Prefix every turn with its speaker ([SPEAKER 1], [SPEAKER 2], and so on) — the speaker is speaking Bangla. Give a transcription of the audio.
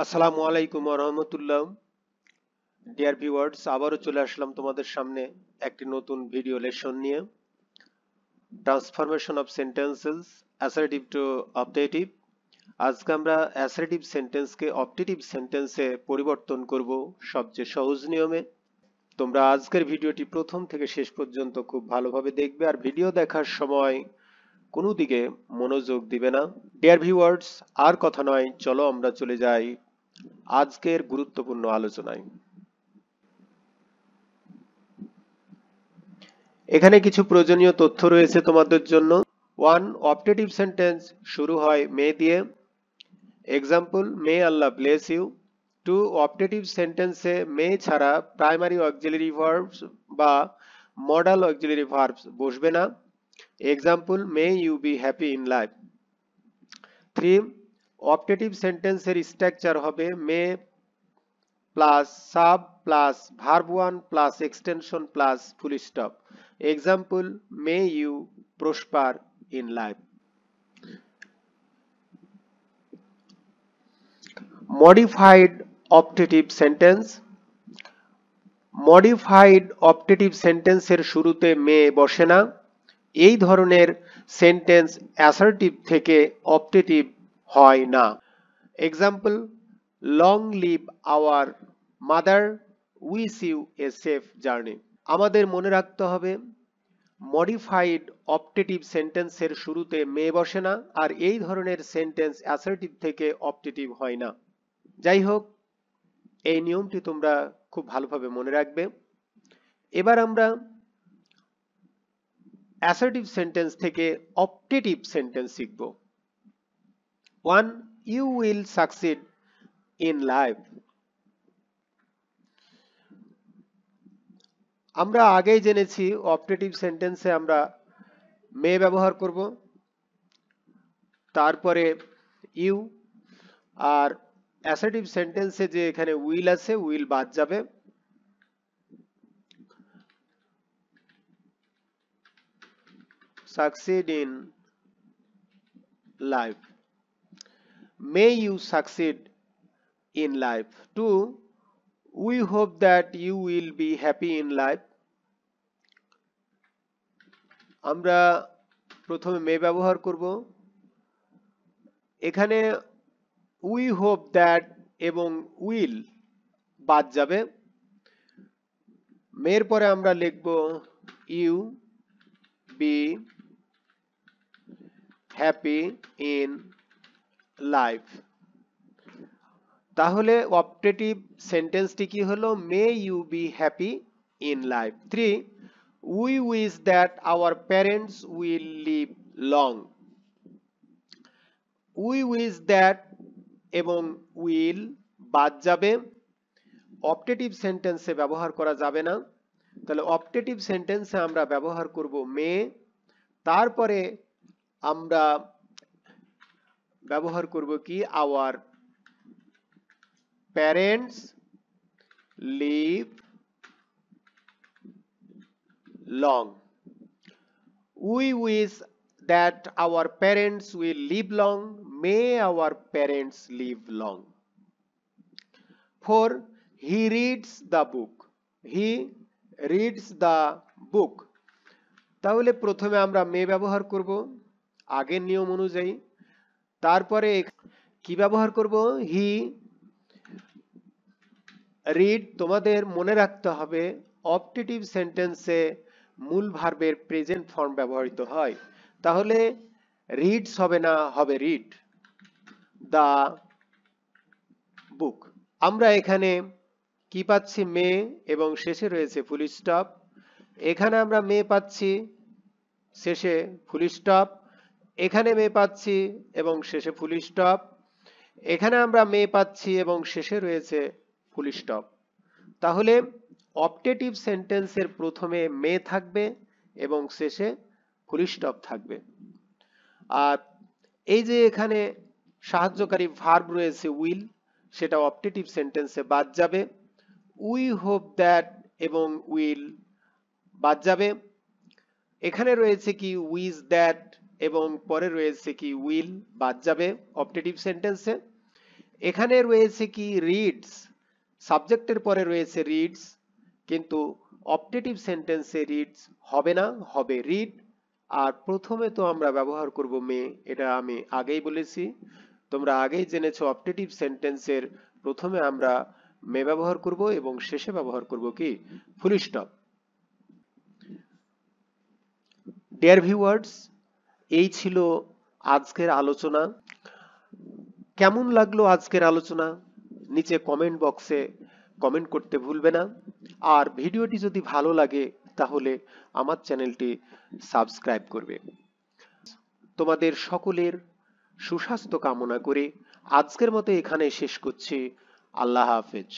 [SPEAKER 1] আসসালামু আলাইকুম ওয়া রাহমাতুল্লাহ। ডিয়ার ভিউয়ার্স, আবারও চলে আসলাম তোমাদের সামনে একটি নতুন ভিডিও লেসন নিয়ে। Transformation of sentences assertive two objective. আজকে আমরা অ্যাসার্টিভ সেন্টেন্সকে অবজেক্টিভ সেন্টেন্সে পরিবর্তন করব সবচেয়ে সহজ নিয়মে। তোমরা আজকের ভিডিওটি প্রথম থেকে শেষ পর্যন্ত খুব ভালোভাবে দেখবে আর ভিডিও দেখার সময় কোনো দিকে মনোযোগ দিবে না। ডিয়ার ভিউয়ার্স, আর কথা নয়, চলো আমরা চলে যাই আজকের গুরুত্বপূর্ণ আলোচনায়। এখানে কিছু প্রয়োজনীয় তথ্য রয়েছে তোমাদের জন্য। 1. অবজেক্টিভ সেন্টেন্স শুরু হয় মে দিয়ে। Example, may Allah bless you. 2. Objective সেন্টেন্সে মে ছাড়া প্রাইমারি অক্সিলারি ভার্বস বা মডাল অক্সিলারি ভার্বস বসবে না। Example, may you be happy in life. 3. Objective সেন্টেন্সের স্ট্রাকচার হবে may plus sub plus verb one plus extension plus full stop. Example, may you prosper in life. Modified objective sentence. Modified objective সেন্টেন্সের শুরুতে মে বসে না। এই ধরনের সেন্টেন্স অ্যাসার্টিভ থেকে অবজেক্টিভ হয় না। Example, long live our mother, wish you a safe journey. আমাদের মনে রাখতে হবে মডিফাইড অবজেক্টিভ সেন্টেন্সের শুরুতে মে বসে না আর এই ধরনের সেন্টেন্স অ্যাসার্টিভ থেকে অবজেক্টিভ হয় না। যাই হোক, এই নিয়মটি তোমরা খুব ভালোভাবে মনে রাখবে। এবার আমরা অ্যাসার্টিভ সেন্টেন্স থেকে অবজেক্টিভ সেন্টেন্স শিখব। 1. You will succeed in life. আমরা আগেই জেনেছি অবজেক্টিভ সেন্টেন্সে আমরা মে ব্যবহার করব, তারপরে ইউ, আর অ্যাসার্টিভ সেন্টেন্সে যে এখানে উইল আছে উইল বাদ যাবে। Succeed in life, may you succeed in life. 2. We hope that you will be happy in life. আমরা প্রথমে মে ব্যবহার করব। এখানে উই হোপ দ্যাট এবং উইল বাদ যাবে। মের পরে আমরা লিখব you be happy in life. তাহলে অবজেক্টিভ সেন্টেন্সটি কি হলো? May you be happy in life. 3. We wish that our parents will live long. We wish that এবং উইল বাদ যাবে, অবজেক্টিভ সেন্টেন্সে ব্যবহার করা যাবে না। তাহলে অবজেক্টিভ সেন্টেন্সে আমরা ব্যবহার করব মে, তারপরে আমরা ব্যবহার করব কি? Our parents leave long. We wish that our parents will live long. May our parents live long. 4. He reads the book. He reads the book. তাহলে প্রথমে আমরা মে ব্যবহার করব আগের নিয়ম অনুযায়ী, তারপরে কি ব্যবহার করব? He read. তোমাদের মনে রাখতে হবে অবজেক্টিভ সেন্টেন্সে মূল ভার্বের প্রেজেন্ট ফর্ম ব্যবহৃত হয়। তাহলে রিডস হবে না, হবে রিড দা বুক। আমরা এখানে কি পাচ্ছি? মে এবং শেষে রয়েছে ফুল স্টপ। এখানে আমরা মে পাচ্ছি, শেষে ফুল স্টপ। এখানে মে পাচ্ছি এবং শেষে ফুল স্টপ। এখানে আমরা মে পাচ্ছি এবং শেষে রয়েছে ফুল স্টপ। তাহলে অবজেক্টিভ সেন্টেন্সের প্রথমে মে থাকবে এবং শেষে ফুল স্টপ থাকবে। আর এই যে এখানে সাহায্যকারী ভার্ব রয়েছে উইল, সেটা অবজেক্টিভ সেন্টেন্সে বাদ যাবে। উই হোপ দ্যাট এবং উইল বাদ যাবে। এখানে রয়েছে কি? উইজ দ্যাট এবং পরে রয়েছে কি? উইল বাদ যাবে অবজেক্টিভ সেন্টেন্সে। এখানে রয়েছে কি রিডস, সাবজেক্টের পরে রয়েছে রিডস, কিন্তু অপটেটিভ সেন্টেন্সে রিডস হবে না, হবে রিড। আর প্রথমে তো আমরা ব্যবহার করব মে, এটা আমি আগেই বলেছি, তোমরা আগেই জেনেছো অপটেটিভ সেন্টেন্সের প্রথমে আমরা মে ব্যবহার করব এবং শেষে ব্যবহার করব কি ফুল স্টপ। ডিয়ার ভিউয়ার্স, এই ছিল আজকের আলোচনা। কেমন লাগলো আজকের আলোচনা নিচে কমেন্ট বক্সে কমেন্ট করতে ভুলবে না। আর ভিডিওটি যদি ভালো লাগে তাহলে আমার চ্যানেলটি সাবস্ক্রাইব করবে। তোমাদের সকলের সুস্বাস্থ্য কামনা করে আজকের মতো এখানে শেষ করছি। আল্লাহ হাফেজ।